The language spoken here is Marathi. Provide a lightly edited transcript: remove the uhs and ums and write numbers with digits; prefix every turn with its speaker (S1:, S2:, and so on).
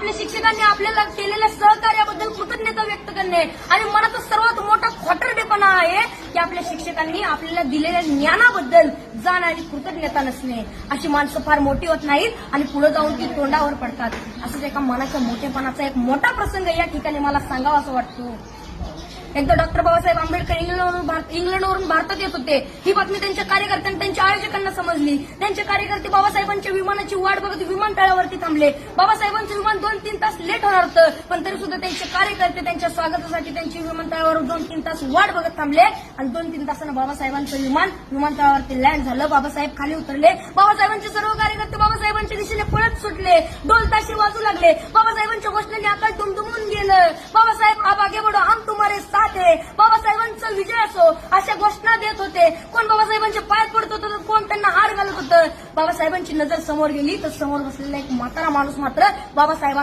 S1: आपल्या शिक्षकांनी आपल्याला केलेल्या सहकार्याबद्दल कृतज्ञता व्यक्त करणे आणि मनाचा सर्वात मोठा खोटरडेपणा आहे की आपल्या शिक्षकांनी आपल्याला दिलेल्या ज्ञानाबद्दल जाण आणि कृतज्ञता नसणे. अशी माणसं फार मोठी होत नाहीत आणि पुढे जाऊन ती तोंडावर पडतात. असंच एका मनाच्या मोठेपणाचा एक मोठा प्रसंग या ठिकाणी मला सांगावा असं वाटतो. एकदा डॉक्टर बाबासाहेब आंबेडकर इंग्लंडवरून भारतात येत होते. ही बातमी त्यांच्या कार्यकर्त्यांना त्यांच्या आयोजकांना समजली. त्यांचे कार्यकर्ते बाबासाहेबांच्या विमानाची वाट बघत विमानतळावरती थांबले. बाबासाहेबांचं विमान 2-3 तास लेट होणार होतं, पण तरी सुद्धा त्यांचे कार्यकर्ते त्यांच्या स्वागतासाठी त्यांची विमानतळावर 2-3 तास वाट बघत थांबले आणि 2-3 तासानं बाबासाहेबांचं विमान विमानतळावरती लँड झालं. बाबासाहेब खाली उतरले. बाबासाहेबांचे सर्व कार्यकर्ते बाबासाहेबांच्या दिशेने पळत सुटले. ढोल ताशे वाजू लागले. बाबासाहेबांच्या घोषणेने आकाश दुमदुमून गेलं. बाबासाहेब आप आगे बढ़ो हम तुम्हारे साथ है. बाबासाहेबांचा विजय असो अशा घोषणा देत होते. कोण बाबासाहेबांचे पाय पडत होतं तर कोण त्यांना हार घालत होतं. बाबासाहेबांची नजर समोर गेली तर समोर बसलेला एक म्हातारा माणूस मात्र बाबासाहेबांना